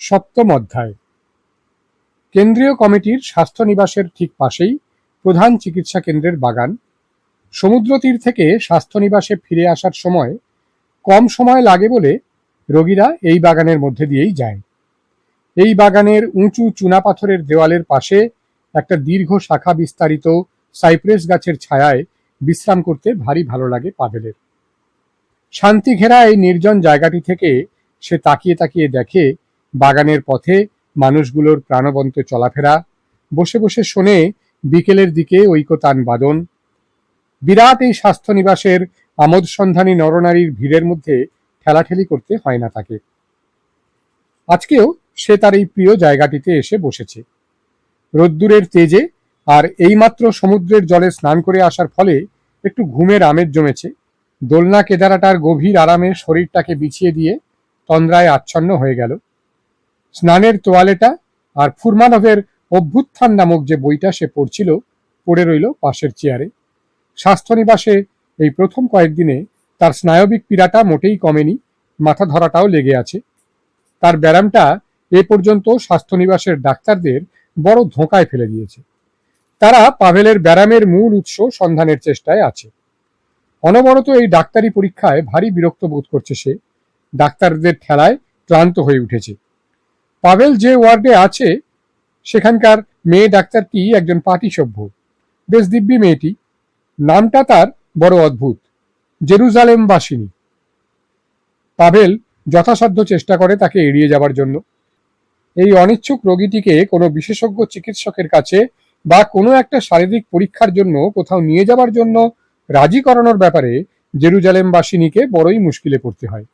সপ্তম অধ্যায়। কেন্দ্রীয় কমিটির স্বাস্থ্য নিবাসের ঠিক পাশেই প্রধান চিকিৎসা কেন্দ্রের বাগান। সমুদ্র তীর থেকে স্বাস্থ্য নিবাসে ফিরে আসার সময় কম সময় লাগে বলে রোগীরা এই বাগানের মধ্যে দিয়েই যায়। এই বাগানের উঁচু চুনাপাথরের দেওয়ালের পাশে একটা দীর্ঘ শাখা বিস্তারিত সাইপ্রেস গাছের ছায়ায় বিশ্রাম করতে ভারী ভালো লাগে পাভেলের। শান্তি ঘেরা এই নির্জন জায়গাটি থেকে সে তাকিয়ে তাকিয়ে দেখে বাগানের পথে মানুষগুলোর প্রাণবন্ত চলাফেরা, বসে বসে শোনে বিকেলের দিকে ঐকতান বাদন। বিরাট এই স্বাস্থ্য নিবাসের আমোদ সন্ধানী নরনারীর ভিড়ের মধ্যে ঠেলাঠেলি করতে হয় না তাকে। আজকেও সে তার এই প্রিয় জায়গাটিতে এসে বসেছে। রোদ্দুরের তেজে আর এইমাত্র সমুদ্রের জলে স্নান করে আসার ফলে একটু ঘুমের আমেজ জমেছে। দোলনা কেদারাটার গভীর আরামে শরীরটাকে বিছিয়ে দিয়ে তন্দ্রায় আচ্ছন্ন হয়ে গেল। স্নানের তোয়ালেটা আর ফুরমানভের অভ্যুত্থান নামক যে বইটা সে পড়ছিল পড়ে রইল পাশের চেয়ারে। স্বাস্থ্যনিবাসে এই প্রথম কয়েকদিনে তার স্নায়বিক পীড়াটা মোটেই কমেনি, মাথা ধরাটাও লেগে আছে। তার ব্যারামটা এ পর্যন্ত স্বাস্থ্যনিবাসের ডাক্তারদের বড় ধোঁকায় ফেলে দিয়েছে। তারা পাভেলের ব্যারামের মূল উৎস সন্ধানের চেষ্টায় আছে। অনবরত এই ডাক্তারি পরীক্ষায় ভারী বিরক্ত বোধ করছে সে। ডাক্তারদের ঠেলায় ক্লান্ত হয়ে উঠেছে। পাভেল যে ওয়ার্ডে আছে সেখানকার মেয়ে ডাক্তারটি একজন পাটিসভ্য, বেশ দিব্যি মেয়েটি। নামটা তার বড় অদ্ভুত, জেরুজালেম বাসিনী। পাভেল যথাসাধ্য চেষ্টা করে তাকে এড়িয়ে যাবার জন্য। এই অনিচ্ছুক রোগীটিকে কোনো বিশেষজ্ঞ চিকিৎসকের কাছে বা কোনো একটা শারীরিক পরীক্ষার জন্য কোথাও নিয়ে যাবার জন্য রাজি করানোর ব্যাপারে জেরুজালেম বাসিনীকে বড়ই মুশকিলে পড়তে হয়।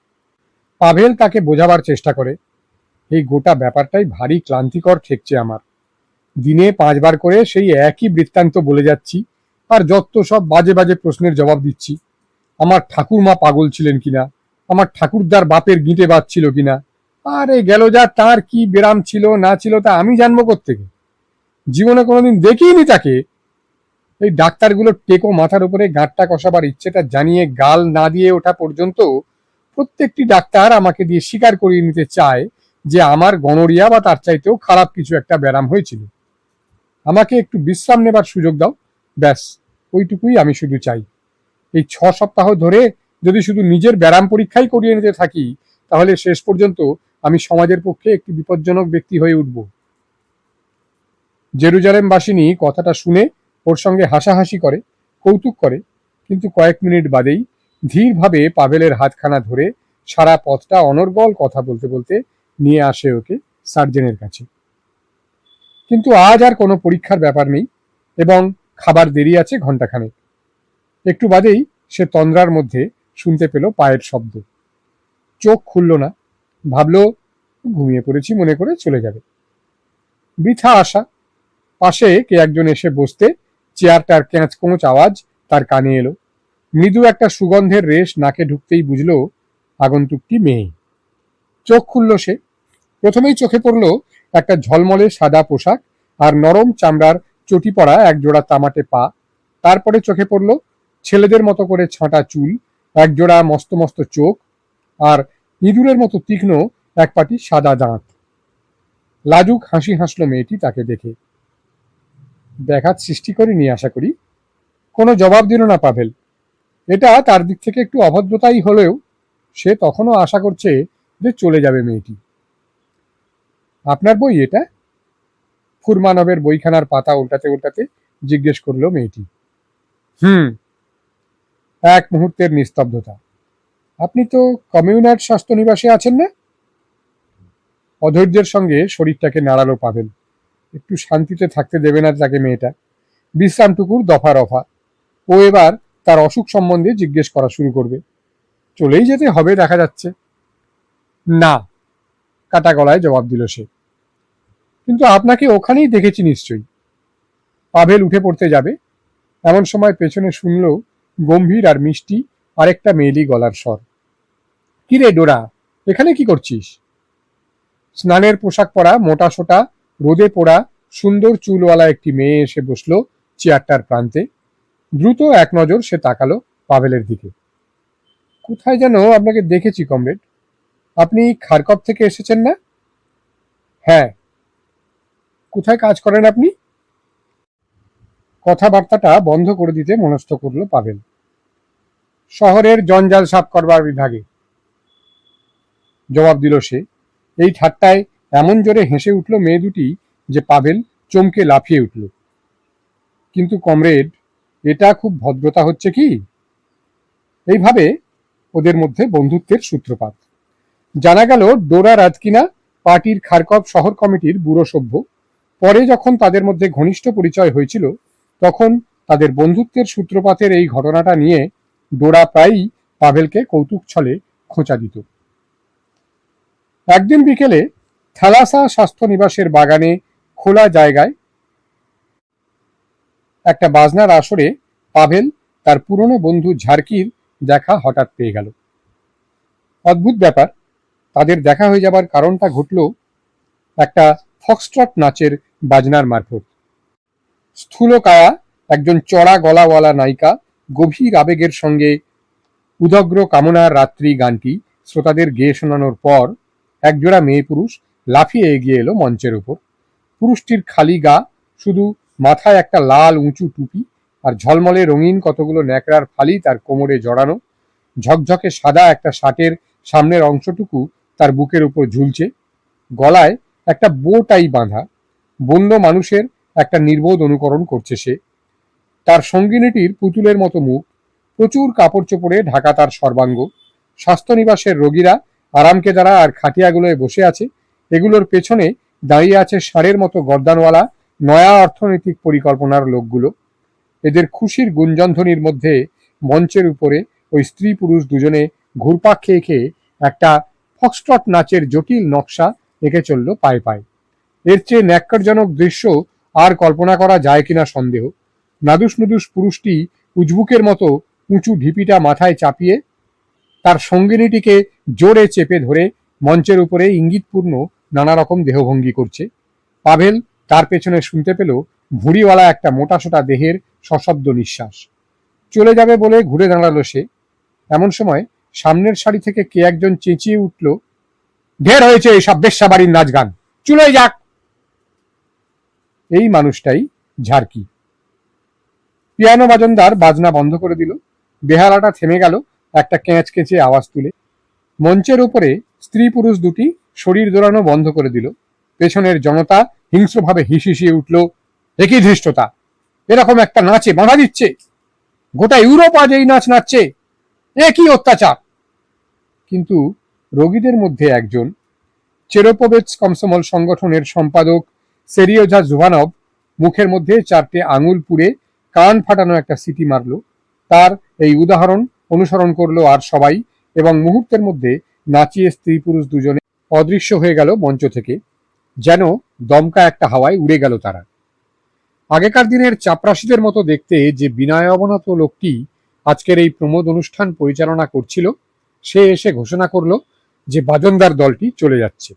পাভেল তাকে বোঝাবার চেষ্টা করে, এই গোটা ব্যাপারটাই ভারী ক্লান্তিকর ঠেকছে আমার। দিনে 5 বার করে সেই একই বৃত্তান্ত বলে যাচ্ছি আর যত সব বাজে বাজে প্রশ্নের জবাব দিচ্ছি। আমার ঠাকুরমা পাগল ছিলেন কিনা, আমার ঠাকুরদার বাপের গিঁটে বাজছিল কিনা, আরে গেল যা, তার কি ব্যারাম ছিল না ছিল তা আমি জানবো কোত্থেকে? জীবনে কোনোদিন দেখিনি তাকে। এই ডাক্তারগুলোর টেকো মাথার উপরে গাঁটটা কষাবার ইচ্ছেটা জানিয়ে গাল না দিয়ে ওঠা পর্যন্ত প্রত্যেকটি ডাক্তার আমাকে দিয়ে স্বীকার করিয়ে নিতে চায় যে আমার গনোরিয়া বা তার চাইতেও খারাপ কিছু একটা ব্যারাম হয়েছিল। আমাকে একটু বিশ্রাম নেবার সুযোগ দাও, ব্যাস ওইটুকুই আমি শুধু চাই। এই 6 সপ্তাহ ধরে যদি শুধু নিজের ব্যারাম পরীক্ষাই করিয়ে নিতে থাকি তাহলে শেষ পর্যন্ত আমি সমাজের পক্ষে একটি বিপজ্জনক ব্যক্তি হয়ে উঠব। জেরুজালেম বাসিনী কথাটা শুনে ওর সঙ্গে হাসাহাসি করে, কৌতুক করে, কিন্তু কয়েক মিনিট বাদেই ধীরভাবে পাভেলের হাতখানা ধরে সারা পথটা অনর্গল কথা বলতে বলতে নিয়ে আসে ওকে সার্জেনের কাছে। কিন্তু আজ আর কোনো পরীক্ষার ব্যাপার নেই এবং খাবার দেরি আছে ঘন্টাখানেক। একটু বাদেই সে তন্দ্রার মধ্যে শুনতে পেল পায়ের শব্দ। চোখ খুলল না, ভাবলো ঘুমিয়ে পড়েছি মনে করে চলে যাবে। বৃথা আশা। পাশে কে একজন এসে বসতে চেয়ারটার ক্যাঁচ কোঁচ আওয়াজ তার কানে এলো। মৃদু একটা সুগন্ধের রেশ নাকে ঢুকতেই বুঝলো আগন্তুকটি মেয়ে। চোখ খুলল সে। প্রথমেই চোখে পড়ল একটা ঝলমলে সাদা পোশাক আর নরম চামড়ার চটি পড়া একজোড়া তামাটে পা। তারপরে চোখে পড়ল ছেলেদের মতো করে ছাঁটা চুল, একজোড়া মস্ত মস্ত চোখ আর ইঁদুরের মতো তীক্ষ্ণ এক পাটি সাদা দাঁত। লাজুক হাসি হাসলো মেয়েটি তাকে দেখে। ব্যাঘাত সৃষ্টি করিনি আশা করি? কোনো জবাব দিল না পাভেল। এটা তার দিক থেকে একটু অভদ্রতাই হলেও সে তখনও আশা করছে যে চলে যাবে মেয়েটি। আপনার বই এটা? ফুরমানভের বইখানার পাতা উল্টাতে উল্টাতে জিজ্ঞেস করলো মেয়েটি। এক মুহূর্তের নিস্তব্ধতা। আপনি তো কমিউনার স্বাস্থ্য নিবাসে আছেন না? অধৈর্যের সঙ্গে শরীরটাকে নাড়ালো পাভেল। একটু শান্তিতে থাকতে দেবে না তাকে মেয়েটা। বিশ্রামটুকুর দফা রফা। ও এবার তার অসুখ সম্বন্ধে জিজ্ঞেস করা শুরু করবে। চলেই যেতে হবে দেখা যাচ্ছে। না, কাটা গলায় জবাব দিল সে। কিন্তু আপনাকে ওখানেই দেখেছি নিশ্চয়ই। পাভেল উঠে পড়তে যাবে এমন সময় পেছনে শুনল গম্ভীর আর মিষ্টি আরেকটা মেয়েলি গলার স্বর। কিরে ডোরা, এখানে কি করছিস? স্নানের পোশাক পরা মোটা সোটা রোদে পোড়া সুন্দর চুলওয়ালা একটি মেয়ে এসে বসলো চেয়ারটার প্রান্তে। দ্রুত এক নজর সে তাকালো পাভেলের দিকে। কোথায় যেন আপনাকে দেখেছি কমরেড। আপনি খারকপ থেকে এসেছেন না? হ্যাঁ। কোথায় কাজ করেন আপনি? কথাবার্তাটা বন্ধ করে দিতে মনস্থ করল পাভেল। শহরের জঞ্জাল সাফ করবার বিভাগে, জবাব দিল সে। এই ঠাট্টায় এমন জোরে হেসে উঠল মেয়ে দুটি যে পাভেল চমকে লাফিয়ে উঠল। কিন্তু কমরেড, এটা খুব ভদ্রতা হচ্ছে কি? এইভাবে ওদের মধ্যে বন্ধুত্বের সূত্রপাত। জানা গেল ডোরা রাজকিনা পার্টির খারকপ শহর কমিটির বুড়ো সভ্য। পরে যখন তাদের মধ্যে ঘনিষ্ঠ পরিচয় হয়েছিল, তখন তাদের বন্ধুত্বের সূত্রপাতের এই ঘটনাটা নিয়ে ডোরা প্রায়ই পাভেলকে কৌতুক ছলে খোঁচা দিত। একদিন বিকেলে থালাসা স্বাস্থ্য নিবাসের বাগানে খোলা জায়গায় একটা বাজনার আসরে পাভেল তার পুরনো বন্ধু ঝার্কির দেখা হঠাৎ পেয়ে গেল। অদ্ভুত ব্যাপার, তাদের দেখা হয়ে যাবার কারণটা ঘটল একটা ফক্সট্রট নাচের বাজনার মারফত। স্থূলকায়া একজন চড়া গলাওয়ালা নায়িকা গভীর আবেগের সঙ্গে উদগ্র কামনার রাত্রি গানটি শ্রোতাদের গেয়ে শোনানোর পর একজোড়া মেয়ে পুরুষ লাফিয়ে এগিয়ে এলো মঞ্চের উপর। পুরুষটির খালি গা, শুধু মাথায় একটা লাল উঁচু টুপি আর ঝলমলে রঙিন কতগুলো ন্যাকড়ার ফালি তার কোমরে জড়ানো। ঝকঝকে সাদা একটা শার্টের সামনের অংশটুকু তার বুকের উপর ঝুলছে। গলায় একটা বো টাই বাঁধা। বন্য মানুষের একটা নির্বোধ অনুকরণ করছে সে। তার সঙ্গিনীটির পুতুলের মতো মুখ, প্রচুর কাপড় চোপড়ে ঢাকা তার সর্বাঙ্গ। স্বাস্থ্যনিবাসের রোগীরা আরামকেদারা আর খাটিয়াগুলোয় বসে আছে। এগুলোর পেছনে দাঁড়িয়ে আছে ষাঁড়ের মতো গর্দানওয়ালা নয়া অর্থনৈতিক পরিকল্পনার লোকগুলো। এদের খুশির গুঞ্জনধ্বনির মধ্যে মঞ্চের উপরে ওই স্ত্রী পুরুষ দুজনে ঘুরপাক খেয়ে খেয়ে একটা ফক্সট্রট নাচের জটিল নকশা এঁকে চলল পায়ে পায়ে। এর চেয়ে ন্যাক্কারজনক দৃশ্য আর কল্পনা করা যায় কিনা সন্দেহ। নাদুস নুদুস পুরুষটি উজবুকের মতো উঁচু ঢিপিটা মাথায় চাপিয়ে তার সঙ্গিনীটিকে জোরে চেপে ধরে মঞ্চের উপরে ইঙ্গিতপূর্ণ নানা রকম দেহভঙ্গি করছে। পাভেল তার পেছনে শুনতে পেল ভুঁড়িওয়ালা একটা মোটাসোটা দেহের সশব্দ নিঃশ্বাস। চলে যাবে বলে ঘুরে দাঁড়ালো সে। এমন সময় সামনের সারি থেকে কে একজন চেঁচিয়ে উঠল, ঢের হয়েছে এইসব বেশ্যাবাড়ির নাচ গান, চলে যাক। এই মানুষটাই ঝার্কি। পিয়ানো বাজনদার বাজনা বন্ধ করে দিল। বেহালাটা থেমে গেল একটা ক্যাঁচ কেঁচে আওয়াজ তুলে। মঞ্চের উপরে স্ত্রী পুরুষ দুটি শরীর দোলানো বন্ধ করে দিল। পেছনের জনতা হিংস্রভাবে হিসিয়ে উঠল, একই ধৃষ্টতা, এরকম একটা নাচে বাধা দিচ্ছে, গোটা ইউরোপ আজ এই নাচ নাচছে, একই অত্যাচার। কিন্তু রোগীদের মধ্যে একজন, চেরোপোভেটস কমসমল সংগঠনের সম্পাদক সেরিওজা জুভানভ, মুখের মধ্যে চারটে আঙুল পুড়ে কান ফাটানো একটা সিটি মারল। তার এই উদাহরণ অনুসরণ করলো আর সবাই, এবং মুহূর্তের মধ্যে নাচিয়ে স্ত্রী পুরুষ দুজনে অদৃশ্য হয়ে গেল মঞ্চ থেকে। যেন দমকা একটা হাওয়ায় উড়ে গেল তারা। আগেকার দিনের চাপরাশিদের মতো দেখতে যে বিনয়াবনত লোকটি আজকের এই প্রমোদ অনুষ্ঠান পরিচালনা করছিল, সে এসে ঘোষণা করলো যে বাজনদার দলটি চলে যাচ্ছে।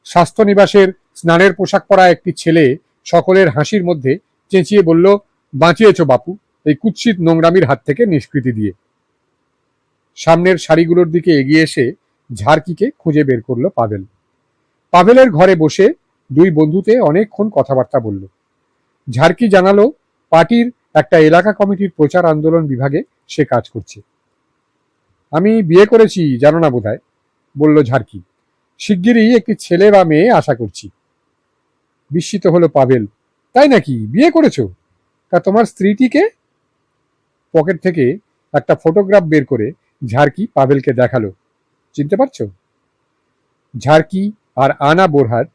স্বাস্থ্য নিবাসের স্নানের পোশাক পরা একটি ছেলে সকলের হাসির মধ্যে চেঁচিয়ে বলল, বাঁচিয়েছ বাপু এই কুৎসিত নোংরামির হাত থেকে নিষ্কৃতি দিয়ে। সামনের সারিগুলোর দিকে এগিয়ে এসে ঝার্কিকে খুঁজে বের করলো পাভেল। পাভেলের ঘরে বসে দুই বন্ধুতে অনেকক্ষণ কথাবার্তা বলল। ঝার্কি জানালো পার্টির একটা এলাকা কমিটির প্রচার আন্দোলন বিভাগে সে কাজ করছে। আমি বিয়ে করেছি, জানো না বোধহয়, বলল ঝার্কি। শিগগিরই একটি ছেলে বা মেয়ে আশা করছি। বিস্মিত হলো পাভেল। তাই নাকি, বিয়ে করেছো? তা তোমার স্ত্রীটিকে? পকেট থেকে একটা ফটোগ্রাফ বের করে ঝার্কি পাভেলকে দেখালো। চিনতে পারছো? ঝার্কি আর আনা বোরহাট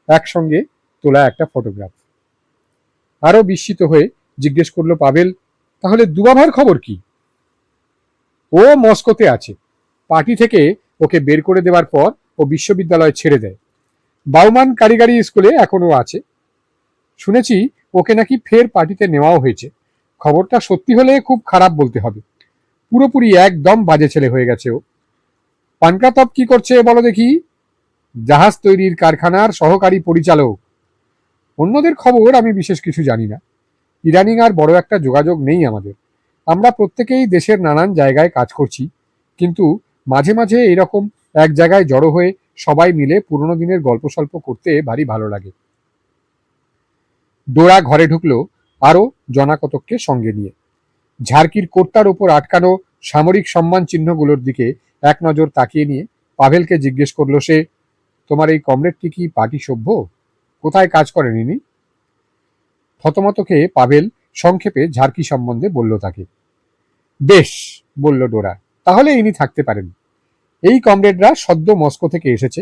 একসঙ্গে তোলা একটা ফটোগ্রাফ। আরো বিস্মিত হয়ে জিজ্ঞেস করলো পাভেল, তাহলে দুবাভার খবর কি? ও মস্কোতে আছে। পার্টি থেকে ওকে বের করে দেওয়ার পর ও বিশ্ববিদ্যালয় ছেড়ে দেয়। বাউমান কারিগরি স্কুলে এখনো আছে। শুনেছি ওকে নাকি ফের পার্টিতে নেওয়াও হয়েছে। খবরটা সত্যি হলে খুব খারাপ বলতে হবে। পুরোপুরি একদম বাজে ছেলে হয়ে গেছে ও। পানকাতব কি করছে বলো দেখি? জাহাজ তৈরির কারখানার সহকারী পরিচালক। অন্যদের খবর আমি বিশেষ কিছু জানি না। ইদানিং আর বড় একটা যোগাযোগ নেই আমাদের। আমরা প্রত্যেকেই দেশের নানান জায়গায় কাজ করছি, কিন্তু মাঝে মাঝে এরকম এক জায়গায় জড়ো হয়ে সবাই মিলে পুরনো দিনের গল্প সল্প করতে ভারী ভালো লাগে। ডোরা ঘরে ঢুকলো আরো জনাকতককে সঙ্গে নিয়ে। ঝাড়কির কোর্তার ওপর আটকানো সামরিক সম্মান চিহ্নগুলোর দিকে এক নজর তাকিয়ে নিয়ে পাভেলকে জিজ্ঞেস করলো সে, তোমার এই কমরেডটি কি পার্টি সভ্য? কোথায় কাজ করেন ইনি? থতমত খেয়ে পাভেল সংক্ষেপে ঝাড়কি সম্বন্ধে বলল তাকে। বেশ, বলল ডোরা, তাহলে ইনি থাকতে পারেন। এই কমরেডরা সদ্য মস্কো থেকে এসেছে,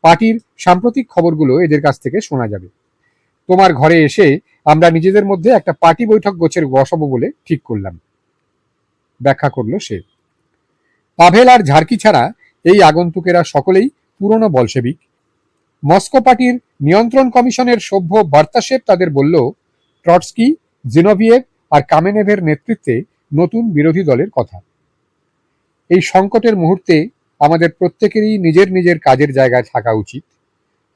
পার্টির সাম্প্রতিক খবরগুলো এদের কাছ থেকে শোনা যাবে। তোমার ঘরে এসে আমরা নিজেদের মধ্যে একটা পার্টি বৈঠক গোছের বসাবো বলে ঠিক করলাম, ব্যাখ্যা করলো সে। পাভেল আর ঝাড়কি ছাড়া এই আগন্তুকেরা সকলেই পুরনো বলশেবিক। মস্কো পার্টির নিয়ন্ত্রণ কমিশনের সভ্য বার্তাশেভ তাদের বলল, ট্রটস্কি, জিনোভিয়েভ আর কামেনেভের নেতৃত্বে নতুন বিরোধী দলের কথা। এই সংকটের মুহূর্তে আমাদের প্রত্যেকেরই নিজের নিজের কাজের জায়গায় থাকা উচিত।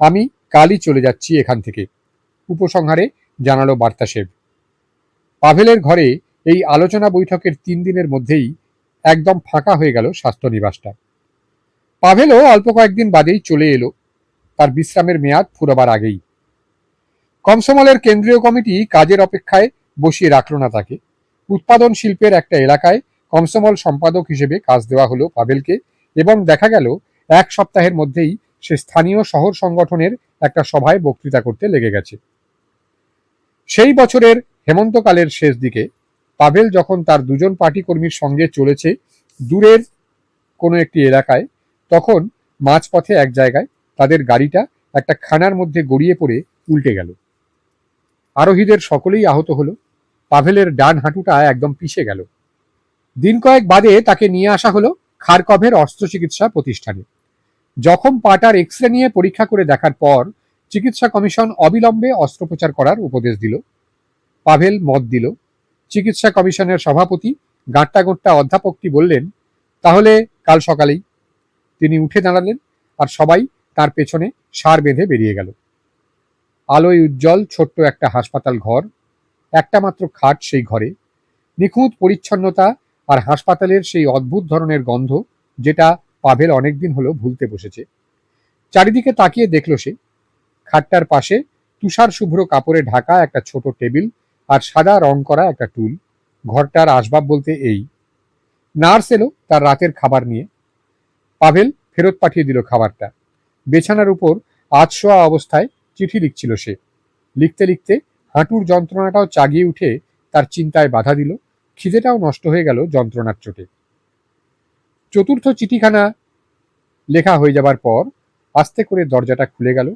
আমি কালই চলে যাচ্ছি এখান থেকে, উপসংহারে জানালো বার্তাশেভ। পাভেলের ঘরে এই আলোচনা বৈঠকের 3 দিনের মধ্যেই একদম ফাঁকা হয়ে গেল স্বাস্থ্য নিবাসটা। পাভেলও অল্প কয়েকদিন বাদেই চলে এলো, তার বিশ্রামের মেয়াদ ফুরোবার আগেই। কমসমলের কেন্দ্রীয় কমিটি কাজের অপেক্ষায় বসিয়ে রাখল না তাকে। উৎপাদন শিল্পের একটা এলাকায় কমসমল সম্পাদক হিসেবে কাজ দেওয়া হলো পাভেলকে, এবং দেখা গেল 1 সপ্তাহের মধ্যেই সে স্থানীয় শহর সংগঠনের একটা সভায় বক্তৃতা করতে লেগে গেছে। সেই বছরের হেমন্তকালের শেষ দিকে পাভেল যখন তার 2 জন পার্টি কর্মীর সঙ্গে চলেছে দূরের কোনো একটি এলাকায়, তখন মাঝপথে এক জায়গায় তাদের গাড়িটা একটা খানার মধ্যে গড়িয়ে পড়ে উল্টে গেল। আরোহীদের সকলেই আহত হলো। পাভেলের ডান হাঁটুটা একদম পিষে গেল। দিন কয়েক বাদে তাকে নিয়ে আসা হলো খারকভের অস্ত্র চিকিৎসা প্রতিষ্ঠানে। জখম পাটার এক্স-রে নিয়ে পরীক্ষা করে দেখার পর চিকিৎসা কমিশন অবিলম্বে অস্ত্রোপচার করার উপদেশ দিল। পাভেল মত দিল। চিকিৎসা কমিশনের সভাপতি গাঁট্টা গোট্টা অধ্যাপকটি বললেন, তাহলে কাল সকালেই। তিনি উঠে দাঁড়ালেন আর সবাই তার পেছনে সার বেঁধে বেরিয়ে গেল। আলোয় উজ্জ্বল ছোট্ট একটা হাসপাতাল ঘর, একটা মাত্র খাট সেই ঘরে, নিখুঁত পরিচ্ছন্নতা আর হাসপাতালের সেই অদ্ভুত ধরনের গন্ধ যেটা পাভেল অনেকদিন হলো ভুলতে বসেছে। চারিদিকে তাকিয়ে দেখল সে, খাটটার পাশে তুষার শুভ্র কাপড়ে ঢাকা একটা ছোট টেবিল আর সাদা রং করা একটা টুল। ঘরটার আসবাব বলতে এই। নার্স এলো তার রাতের খাবার নিয়ে। পাভেল ফেরত পাঠিয়ে দিল খাবারটা। বিছানার উপর আধশোয়া অবস্থায় চিঠি লিখছিল সে। লিখতে লিখতে হাঁটুর যন্ত্রণাটাও চাগিয়ে উঠে তার চিন্তায় বাধা দিল, খিদেটাও নষ্ট হয়ে গেল যন্ত্রণার চোটে। চতুর্থ চিঠিখানা লেখা হয়ে যাবার পর আস্তে করে দরজাটা খুলে গেল।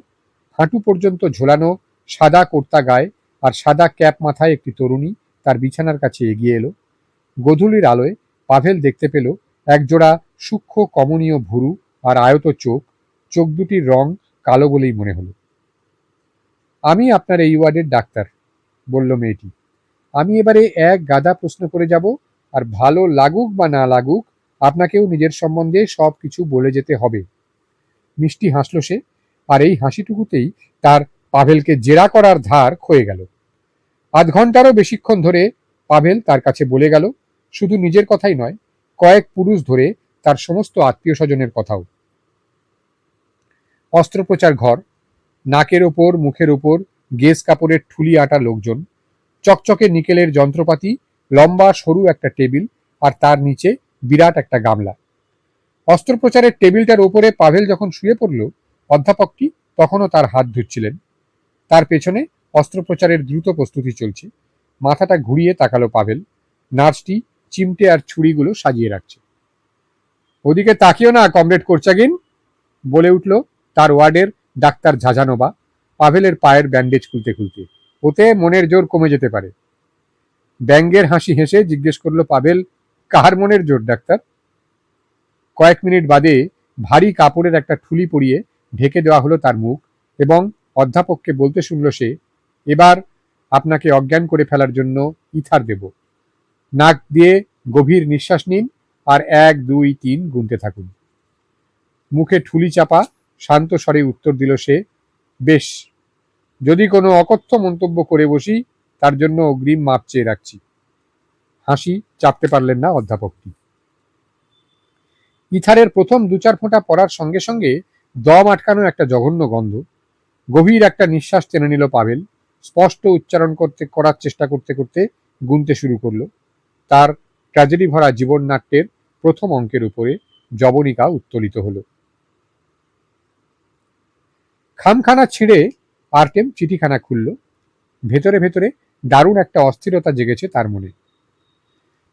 হাঁটু পর্যন্ত ঝোলানো সাদা কুর্তা গায়ে আর সাদা ক্যাপ মাথায় একটি তরুণী তার বিছানার কাছে এগিয়ে এলো। গোধূলির আলোয় পাভেল দেখতে পেল একজোড়া সূক্ষ্ম কমনীয় ভুরু আর আয়ত চোখ। চোখ দুটির রং কালো বলেই মনে হলো। আমি আপনার এই ওয়ার্ডের ডাক্তার, বলল মেয়েটি। আমি এবারে এক গাদা প্রশ্ন করে যাব, আর ভালো লাগুক বা না লাগুক আপনাকেও নিজের সম্বন্ধে সব কিছু বলে যেতে হবে। মিষ্টি হাসল সে, আর এই হাসিটুকুতেই তার পাভেলকে জেরা করার ধার ক্ষয়ে গেল। 8 ঘন্টারও বেশিক্ষণ ধরে পাভেল তার কাছে বলে গেল, শুধু নিজের কথাই নয়, কয়েক পুরুষ ধরে তার সমস্ত আত্মীয় স্বজনের কথাও। অস্ত্রোপচার ঘর, নাকের ওপর মুখের ওপর গেজ কাপড়ের ঠুলি আটা লোকজন, চকচকে নিকেলের যন্ত্রপাতি, লম্বা সরু একটা টেবিল আর তার নিচে বিরাট একটা গামলা। অস্ত্রোপচারের টেবিলটার ওপরে পাভেল যখন শুয়ে পড়ল, অধ্যাপকটি তখনও তার হাত ধুচ্ছিলেন। তার পেছনে অস্ত্রোপচারের দ্রুত প্রস্তুতি চলছে। মাথাটা ঘুরিয়ে তাকালো পাভেল। নার্সটি চিমটে আর ছুরিগুলো সাজিয়ে রাখছে। ওদিকে তাকিও না কমরেড কোর্চাগিন, বলে উঠল তার ওয়ার্ডের ডাক্তার ঝাঝানোবা পাভেলের পায়ের ব্যান্ডেজ খুলতে খুলতে। ওতে মনের জোর কমে যেতে পারে। ব্যঙ্গের হাসি হেসে জিজ্ঞেস করলো পাভেল, কার মনের জোর ডাক্তার? কয়েক মিনিট বাদে ভারী কাপড়ের একটা ঠুলি পরিয়ে ঢেকে দেওয়া হলো তার মুখ, এবং অধ্যাপককে বলতে শুনল সে, এবার আপনাকে অজ্ঞান করে ফেলার জন্য ইথার দেব। নাক দিয়ে গভীর নিঃশ্বাস নিন আর 1, 2, 3 গুনতে থাকুন। মুখে ঠুলি চাপা শান্ত স্বরে উত্তর দিল সে, বেশ, যদি কোনো অকথ্য মন্তব্য করে বসি তার জন্য অগ্রিম মাপ চেয়ে রাখছি। হাসি চাপতে পারলেন না অধ্যাপকটি। ইথারের প্রথম 2-4 ফোঁটা পড়ার সঙ্গে সঙ্গে দম আটকানো একটা জঘন্য গন্ধ। গভীর একটা নিঃশ্বাস টেনে নিল পাভেল। স্পষ্ট উচ্চারণ করার চেষ্টা করতে করতে গুনতে শুরু করলো। তার ট্র্যাজেডি ভরা জীবন নাট্যের প্রথম অঙ্কের উপরে জবনিকা উত্তোলিত হলো। খামখানা ছিঁড়ে আর্টেম চিঠিখানা খুলল। ভেতরে ভেতরে দারুণ একটা অস্থিরতা জেগেছে তার মনে।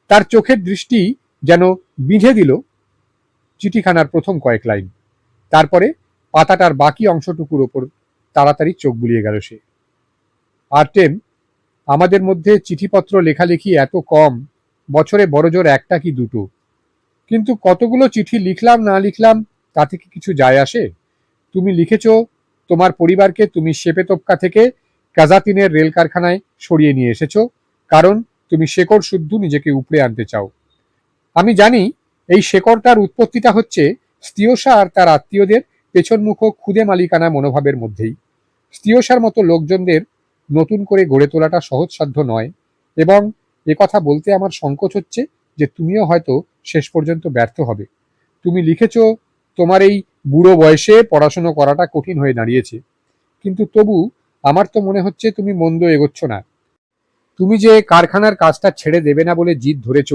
তার চোখের দৃষ্টি যেন বিঁধে দিল চিঠিখানার প্রথম কয়েক লাইন। তারপরে পাতাটার বাকি অংশটুকুর ওপর তাড়াতাড়ি চোখ বুলিয়ে গেল সে। আর্টেম, আমাদের মধ্যে চিঠিপত্র লেখালেখি এত কম, বছরে বড়জোর একটা কি দুটো, কিন্তু কতগুলো চিঠি লিখলাম না লিখলাম তাতে কি কিছু যায় আসে? তুমি লিখেছ তোমার পরিবারকে তুমি শেপেতোপ্কা থেকে কাজাতিনের রেল কারখানায় সরিয়ে নিয়ে এসেছ, কারণ তুমি শেকড় শুদ্ধ নিজেকে উপড়ে আনতে চাও। আমি জানি এই শেকড়টার উৎপত্তিটা হচ্ছে স্তিওসা আর তার আত্মীয়দের পেছনমুখো খুদে মালিকানা মনোভাবের মধ্যেই। স্তিওসার মতো লোকজনদের নতুন করে গড়ে তোলাটা সহজসাধ্য নয়, এবং একথা বলতে আমার সংকোচ হচ্ছে যে তুমিও হয়তো শেষ পর্যন্ত ব্যর্থ হবে। তুমি লিখেছ তোমার এই বুড়ো বয়সে পড়াশুনো করাটা কঠিন হয়ে দাঁড়িয়েছে, কিন্তু তবু আমার তো মনে হচ্ছে তুমি মন্দ এগোচ্ছ না। তুমি যে কারখানার কাজটা ছেড়ে দেবে না বলে জিদ ধরেছ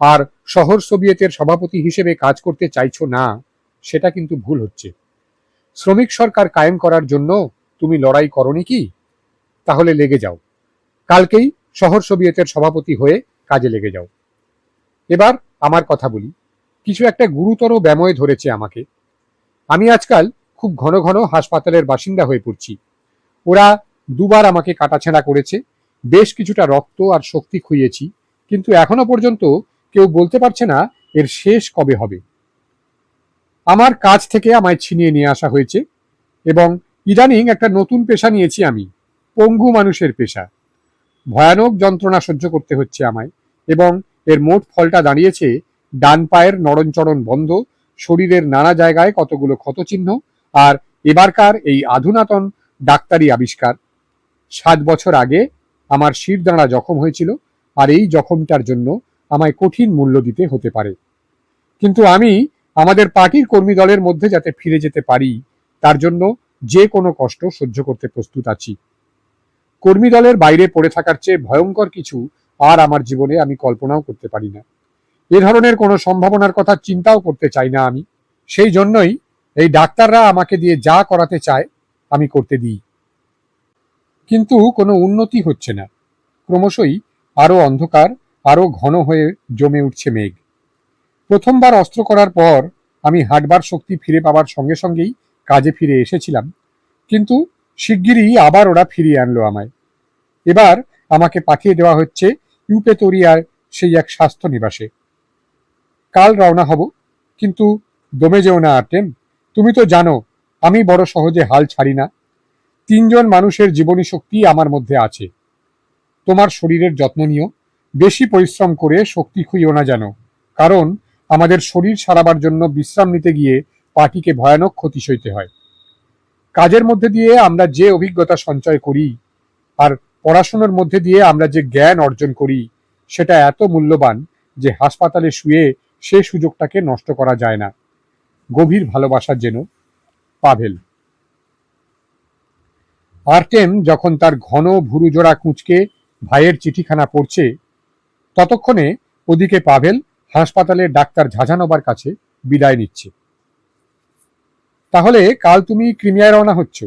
আর শহর সোভিয়েতের সভাপতি হিসেবে কাজ করতে চাইছো না, সেটা কিন্তু ভুল হচ্ছে। শ্রমিক সরকার কায়েম করার জন্য তুমি লড়াই করনি কি? তাহলে লেগে যাও, কালকেই শহর সোভিয়েতের সভাপতি হয়ে কাজে লেগে যাও। এবার আমার কথা বলি। কিছু একটা গুরুতর ব্যামোয় ধরেছে আমাকে। আমি আজকাল খুব ঘন ঘন হাসপাতালের বাসিন্দা হয়ে পড়ছি। ওরা দুবার আমাকে কাটাছেঁড়া করেছে, বেশ কিছুটা রক্ত আর শক্তি খুইয়েছি, কিন্তু এখনো পর্যন্ত কেউ বলতে পারছে না এর শেষ কবে হবে। আমার কাজ থেকে আমায় ছিনিয়ে নিয়ে আসা হয়েছে, এবং ইদানিং একটা নতুন পেশা নিয়েছি আমি, পঙ্গু মানুষের পেশা। ভয়ানক যন্ত্রণা সহ্য করতে হচ্ছে আমায়, এবং এর মোট ফলটা দাঁড়িয়েছে ডান পায়ের নড়নচড়ন বন্ধ, শরীরের নানা জায়গায় কতগুলো ক্ষতচিহ্ন, আর এবারকার এই আধুনাতন ডাক্তারি আবিষ্কার। 7 বছর আগে আমার শিরদাঁড়া জখম হয়েছিল, আর এই জখমটার জন্য আমায় কঠিন মূল্য দিতে হতে পারে। কিন্তু আমি আমাদের পার্টির কর্মী দলের মধ্যে যাতে ফিরে যেতে পারি, তার জন্য যে কোনো কষ্ট সহ্য করতে প্রস্তুত আছি। কর্মী দলের বাইরে পড়ে থাকার চেয়ে ভয়ঙ্কর কিছু আর আমার জীবনে আমি কল্পনাও করতে পারি না। এ ধরনের কোনো সম্ভাবনার কথা চিন্তাও করতে চাই না আমি। সেই জন্যই এই ডাক্তাররা আমাকে দিয়ে যা করাতে চায় আমি করতে দিই। কিন্তু কোনো উন্নতি হচ্ছে না। ক্রমশই আরো অন্ধকার, আরো ঘন হয়ে জমে উঠছে মেঘ। প্রথমবার অস্ত্র করার পর আমি হাঁটবার শক্তি ফিরে পাবার সঙ্গে সঙ্গেই কাজে ফিরে এসেছিলাম, কিন্তু শিগগিরই আবার ওরা ফিরিয়ে আনলো আমায়। এবার আমাকে পাঠিয়ে দেওয়া হচ্ছে ইউপেতরিয়ার সেই এক স্বাস্থ্য নিবাসে। কাল রওনা হব, কিন্তু দমে যেও না আর্টেম। তুমি তো জানো আমি বড় সহজে হাল ছাড়ি না। 3 জন মানুষের জীবনী শক্তি আমার মধ্যে আছে। তোমার শরীরের যত্ন নিও, বেশি পরিশ্রম করে শক্তি খুইও না যেন, কারণ আমাদের শরীর সারাবার জন্য বিশ্রাম নিতে গিয়ে পার্টিকে ভয়ানক ক্ষতি সইতে হয়। কাজের মধ্যে দিয়ে আমরা যে অভিজ্ঞতা সঞ্চয় করি, আর পড়াশোনার মধ্যে দিয়ে আমরা যে জ্ঞান অর্জন করি, সেটা এত মূল্যবান যে হাসপাতালে শুয়ে সে সুযোগটাকে নষ্ট করা যায় না। গভীর ভালোবাসার যেন, পাভেল। আর্টেম যখন তার ঘন ভুরুজোড়া কুঁচকে ভাইয়ের চিঠিখানা পড়ছে, ততক্ষণে ওদিকে পাভেল হাসপাতালের ডাক্তার ঝাঝানোবার কাছে বিদায় নিচ্ছে। তাহলে কাল তুমি ক্রিমিয়ায় রওনা হচ্ছ?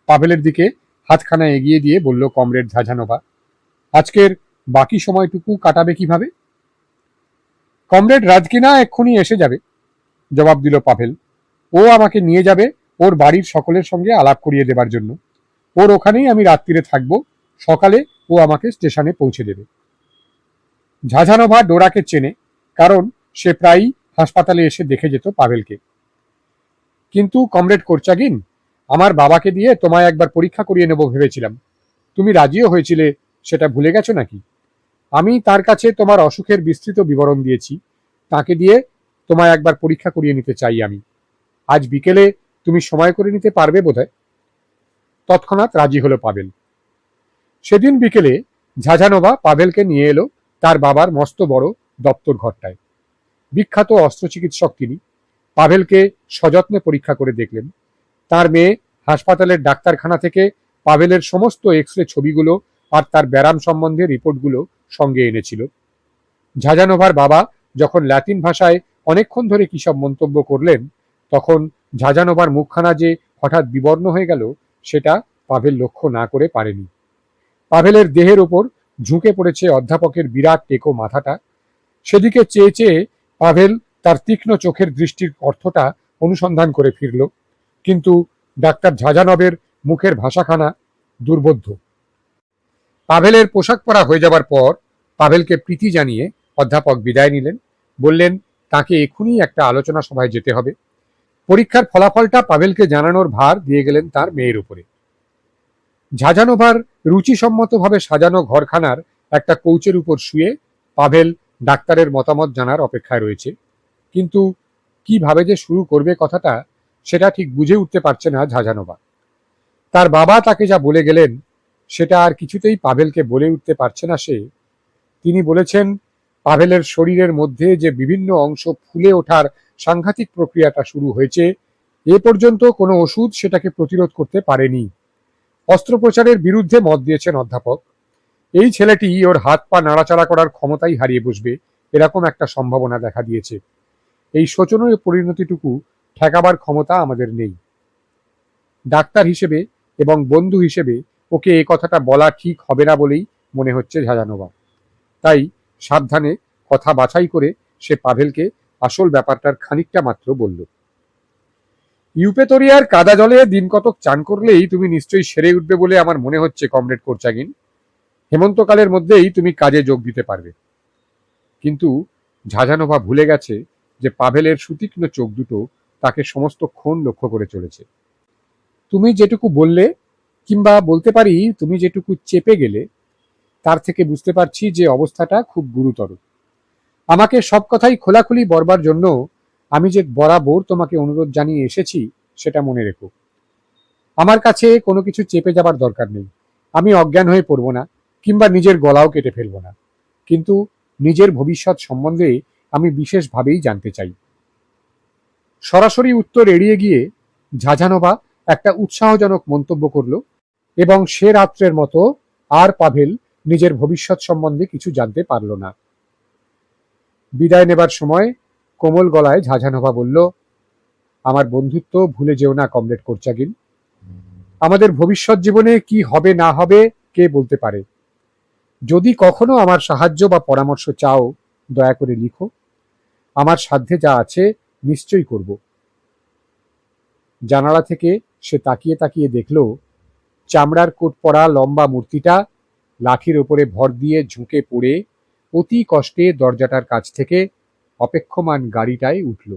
পাভেলের দিকে হাতখানা এগিয়ে দিয়ে বলল কমরেড ঝাঝানোভা। আজকের বাকি সময়টুকু কাটাবে কিভাবে? কমরেড রাজকিনা এক্ষুনি এসে যাবে, জবাব দিল পাভেল। ও আমাকে নিয়ে যাবে ওর বাড়ির সকলের সঙ্গে আলাপ করিয়ে দেবার জন্য। ওর ওখানেই আমি রাত্রিরে থাকবো, সকালে ও আমাকে স্টেশনে পৌঁছে দেবে। ঝাঝানোভা ডোরাকে চেনে, কারণ সে প্রায়ই হাসপাতালে এসে দেখে যেত পাভেলকে। কিন্তু কমরেড কোরচাগিন, আমার বাবাকে দিয়ে তোমায় একবার পরীক্ষা করিয়ে নেব ভেবেছিলাম। তুমি রাজিও হয়েছিলে, সেটা ভুলে গেছো নাকি? আমি তার কাছে তোমার অসুখের বিস্তৃত বিবরণ দিয়েছি। তাকে দিয়ে তোমায় একবার পরীক্ষা করিয়ে নিতে চাই আমি। আজ বিকেলে তুমি সময় করে নিতে পারবে বোধহয়? তৎক্ষণাৎ রাজি হলো পাভেল। সেদিন বিকেলে ঝাঝানোভা পাভেলকে নিয়ে এলো তার বাবার মস্ত বড় দপ্তর ঘরটায়। বিখ্যাত অস্ত্রচিকিৎসক তিনি। পাভেলকে সযত্নে পরীক্ষা করে দেখলেন। তার মেয়ে হাসপাতালের ডাক্তারখানা থেকে পাভেলের সমস্ত এক্স-রে ছবিগুলো আর তার ব্যারাম সম্বন্ধে রিপোর্টগুলো সঙ্গে এনেছিল। ঝাঝানোভার বাবা যখন ল্যাটিন ভাষায় অনেকক্ষণ ধরে কি সব মন্তব্য করলেন, তখন ঝাঝানোভার মুখখানা যে হঠাৎ বিবর্ণ হয়ে গেল সেটা পাভেল লক্ষ্য না করে পারেনি। পাভেলের দেহের ওপর ঝুঁকে পড়েছে অধ্যাপকের বিরাট টেকো মাথাটা। সেদিকে চেয়ে চেয়ে পাভেল তার তীক্ষ্ণ চোখের দৃষ্টির অর্থটা অনুসন্ধান করে ফিরল, কিন্তু ডাক্তার ঝাঝানবের মুখের ভাষাখানা দুর্বোধ্য। পাভেলের পোশাক পরা হয়ে যাবার পর পাভেলকে প্রীতি জানিয়ে অধ্যাপক বিদায় নিলেন। বললেন তাকে এখনই একটা আলোচনা সভায় যেতে হবে। পরীক্ষার ফলাফলটা পাভেলকে জানানোর ভার দিয়ে গেলেন তার মেয়ের উপরে। ঝাঝানোভার রুচিসম্মতভাবে সাজানো ঘরখানার একটা কৌচের উপর শুয়ে পাভেল ডাক্তারের মতামত জানার অপেক্ষায় রয়েছে, কিন্তু কিভাবে যে শুরু করবে কথাটা সেটা ঠিক বুঝে উঠতে পারছে না ঝাঝানোভা। তার বাবা তাকে যা বলে গেলেন সেটা আর কিছুতেই পাভেলকে বলে উঠতে পারছে না সে। তিনি বলেছেন পাভেলের শরীরের মধ্যে যে বিভিন্ন অংশ ফুলে ওঠার সাংঘাতিক প্রক্রিয়াটা শুরু হয়েছে, এ পর্যন্ত কোনো ওষুধ সেটাকে প্রতিরোধ করতে পারেনি। অস্ত্রোপচারের বিরুদ্ধে মত দিয়েছেন অধ্যাপক। এই ছেলেটি ওর হাত পা নাড়াচাড়া করার ক্ষমতাই হারিয়ে বসবে, এরকম একটা সম্ভাবনা দেখা দিয়েছে। এই শোচনীয় পরিণতিটুকু ঠেকাবার ক্ষমতা আমাদের নেই। ডাক্তার হিসেবে এবং বন্ধু হিসেবে ওকে এ কথাটা বলা ঠিক হবে না বলেই মনে হচ্ছে ঝাঝানোভা। তাই সাবধানে কথা বাছাই করে সে পাভেলকে আসল ব্যাপারটার খানিকটা মাত্র বলল। ইউপেতরিয়ার কাদা জলে দিন কতক চান করলেই তুমি নিশ্চয়ই সেরে উঠবে বলে আমার মনে হচ্ছে কমরেড কোর্চাগিন। হেমন্তকালের মধ্যেই তুমি কাজে যোগ দিতে পারবে। কিন্তু ঝাঝানোভা ভুলে গেছে যে পাভেলের সুতীক্ষ্ণ চোখ দুটো তাকে সমস্তক্ষণ লক্ষ্য করে চলেছে। তুমি যেটুকু বললে, কিংবা বলতে পারি তুমি যেটুকু চেপে গেলে, তার থেকে বুঝতে পারছি যে অবস্থাটা খুব গুরুতর। আমাকে সব কথাই খোলাখুলি বলবার জন্য আমি যে বরাবর তোমাকে অনুরোধ জানিয়ে এসেছি সেটা মনে রেখো। আমার কাছে কোনো কিছু চেপে যাবার দরকার নেই। আমি অজ্ঞান হয়ে পড়ব না, কিংবা নিজের গলাও কেটে ফেলব না, কিন্তু নিজের ভবিষ্যৎ সম্বন্ধে আমি বিশেষভাবেই জানতে চাই। সরাসরি উত্তর এড়িয়ে গিয়ে ঝাঝানোভা একটা উৎসাহজনক মন্তব্য করল, এবং সে রাত্রের মতো আর পাভেল নিজের ভবিষ্যৎ সম্বন্ধে কিছু জানতে পারল না। বিদায় নেবার সময় কোমল গলায় ঝাঝানোভা বলল, আমার বন্ধুত্ব ভুলে যেও না কমরেড কোর্চাগিন। আমাদের ভবিষ্যৎ জীবনে কি হবে না হবে কে বলতে পারে। যদি কখনো আমার সাহায্য বা পরামর্শ চাও, দয়া করে লিখো। আমার সাধ্যে যা আছে নিশ্চয়ই করব। জানালা থেকে সে তাকিয়ে তাকিয়ে দেখল চামড়ার কোট পরা লম্বা মূর্তিটা লাঠির ওপরে ভর দিয়ে ঝুঁকে পড়ে অতি কষ্টে দরজাটার কাছ থেকে অপেক্ষমান গাড়িটায় উঠল।